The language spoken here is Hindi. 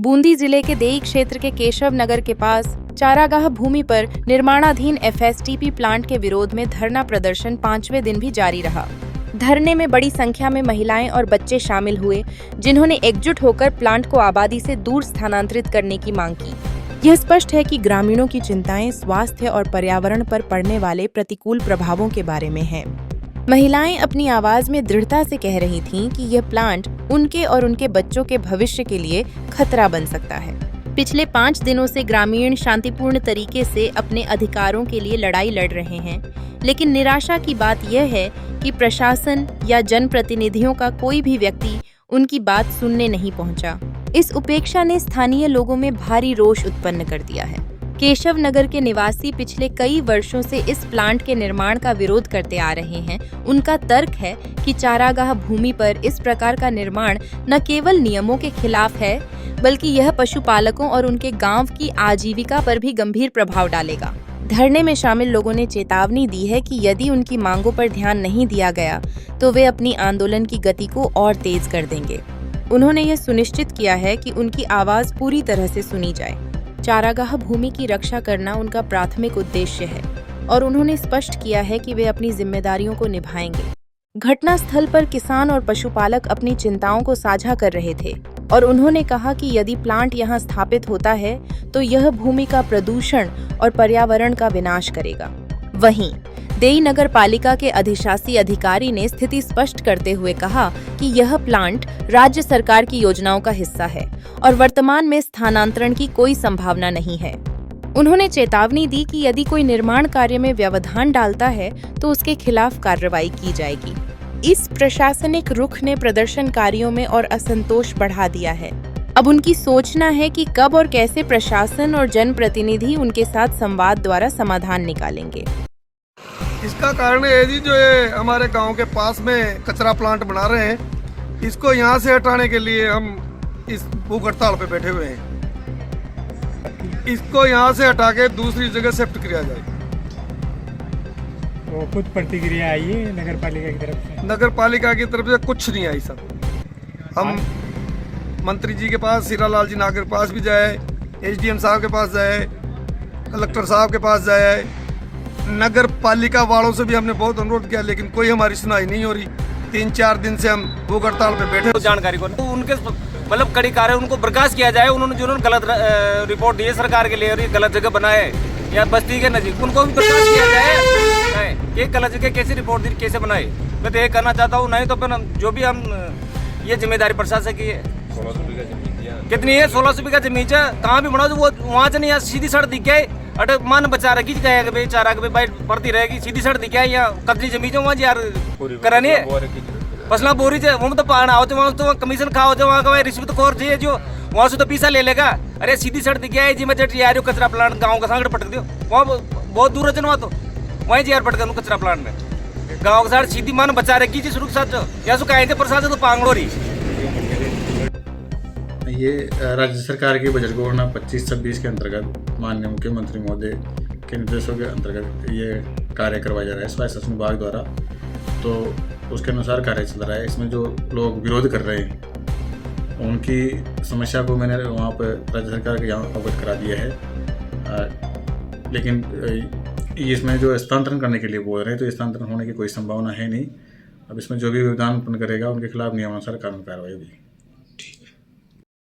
बूंदी जिले के देई क्षेत्र के केशव नगर के पास चारागाह भूमि पर निर्माणाधीन एफएसटीपी प्लांट के विरोध में धरना प्रदर्शन 5वें दिन भी जारी रहा। धरने में बड़ी संख्या में महिलाएं और बच्चे शामिल हुए, जिन्होंने एकजुट होकर प्लांट को आबादी से दूर स्थानांतरित करने की मांग की। यह स्पष्ट है कि ग्रामीणों की चिंताएं स्वास्थ्य और पर्यावरण पर पड़ने वाले प्रतिकूल प्रभावों के बारे में हैं। महिलाएं अपनी आवाज में दृढ़ता से कह रही थीं कि यह प्लांट उनके और उनके बच्चों के भविष्य के लिए खतरा बन सकता है। पिछले 5 दिनों से ग्रामीण शांतिपूर्ण तरीके से अपने अधिकारों के लिए लड़ाई लड़ रहे हैं, लेकिन निराशा की बात यह है कि प्रशासन या जनप्रतिनिधियों का कोई भी व्यक्ति उनकी बात सुनने नहीं पहुंचा। इस उपेक्षा ने स्थानीय लोगों में भारी रोष उत्पन्न कर दिया है। केशव नगर के निवासी पिछले कई वर्षों से इस प्लांट के निर्माण का विरोध करते आ रहे हैं। उनका तर्क है कि चारागाह भूमि पर इस प्रकार का निर्माण न केवल नियमों के खिलाफ है, बल्कि यह पशुपालकों और उनके गांव की आजीविका पर भी गंभीर प्रभाव डालेगा। धरने में शामिल लोगों ने चेतावनी दी है कि यदि उनकी मांगों पर ध्यान नहीं दिया गया तो वे अपनी आंदोलन की गति को और तेज कर देंगे। उन्होंने यह सुनिश्चित किया है कि उनकी आवाज पूरी तरह से सुनी जाए। चारागाह भूमि की रक्षा करना उनका प्राथमिक उद्देश्य है और उन्होंने स्पष्ट किया है कि वे अपनी जिम्मेदारियों को निभाएंगे। घटनास्थल पर किसान और पशुपालक अपनी चिंताओं को साझा कर रहे थे और उन्होंने कहा कि यदि प्लांट यहां स्थापित होता है तो यह भूमि का प्रदूषण और पर्यावरण का विनाश करेगा। वहीं देई नगर पालिका के अधिशासी अधिकारी ने स्थिति स्पष्ट करते हुए कहा कि यह प्लांट राज्य सरकार की योजनाओं का हिस्सा है और वर्तमान में स्थानांतरण की कोई संभावना नहीं है। उन्होंने चेतावनी दी कि यदि कोई निर्माण कार्य में व्यवधान डालता है तो उसके खिलाफ कार्रवाई की जाएगी। इस प्रशासनिक रुख ने प्रदर्शनकारियों में और असंतोष बढ़ा दिया है। अब उनकी सोचना है कि कब और कैसे प्रशासन और जनप्रतिनिधि उनके साथ संवाद द्वारा समाधान निकालेंगे। इसका कारण है जी, जो ये हमारे गांव के पास में कचरा प्लांट बना रहे हैं, इसको यहाँ से हटाने के लिए हम इस भूख हड़ताल पे बैठे हुए हैं। इसको यहाँ से हटा के दूसरी जगह शिफ्ट किया जाए। तो कुछ प्रतिक्रिया आई है नगर पालिका की तरफ से? नगर पालिका की तरफ से कुछ नहीं आई सर। हम मंत्री जी के पास, हीरालाल जी नागर के पास भी जाए, एसडीएम साहब के पास जाए, कलेक्टर साहब के पास जाए, नगर पालिका वालों से भी हमने बहुत अनुरोध किया, लेकिन कोई हमारी सुनाई नहीं हो रही। 3-4 दिन से हम भूख हड़ताल पे बैठे। तो जानकारी को तो उनके मतलब कड़ी कार्य उनको बर्खास्त किया जाए। उन्होंने गलत रिपोर्ट दी है सरकार के लिए और ये गलत जगह बनाए या बस्ती के नजदीक, उनको भी बर्खास्त किया जाए। ये गलत जगह कैसे रिपोर्ट दी, कैसे बनाए, मैं तो ये करना चाहता हूँ। नहीं तो फिर जो भी हम ये जिम्मेदारी प्रशासन की है। 1600 बीघा जमीन कितनी है? 1600 बीघा जमीन कहाँ भी बनाओ तो वो वहाँ से नहीं, यहाँ सीधी सड़क दिख गए। अटे मान बचा रखी गए भाई, चारा के भाई पड़ती रहेगी, सीधी सड़क दिखा है। यहाँ कब्जी जमीन वहाँ यार करानी है फसला बोरी से वहाँ तो पाना हो, वहाँ तो कमीशन खाओ, वहाँ का रिश्वत खोर चाहिए जो वहाँ से तो पैसा ले लेगा। अरे सीधी सड़क दिखा है जी, मैं जट यार कचरा प्लांट गाँव का सांगड़ पटक दियो, वहाँ बहुत दूर है वहाँ तो वहीं जी यार पटक कचरा प्लांट में गाँव के साथ सीधी मान बचा रखी जी सुरक्षा। यहाँ से कहें प्रसाद तो पांगड़ो रही। ये राज्य सरकार की बजट घोषणा 25-26 के अंतर्गत माननीय मुख्यमंत्री महोदय के निर्देशों के अंतर्गत ये कार्य करवाया जा रहा है स्वास्थ्य शासन विभाग द्वारा। तो उसके अनुसार कार्य चल रहा है। इसमें जो लोग विरोध कर रहे हैं उनकी समस्या को मैंने वहाँ पर राज्य सरकार के यहाँ अवगत करा दिया है, लेकिन इसमें जो स्थानांतरण करने के लिए बोल रहे हैं तो स्थानांतरण होने की कोई संभावना है नहीं। अब इसमें जो भी विधान उत्पन्न करेगा उनके खिलाफ नियमानुसार कानूनी कार्रवाई होगी।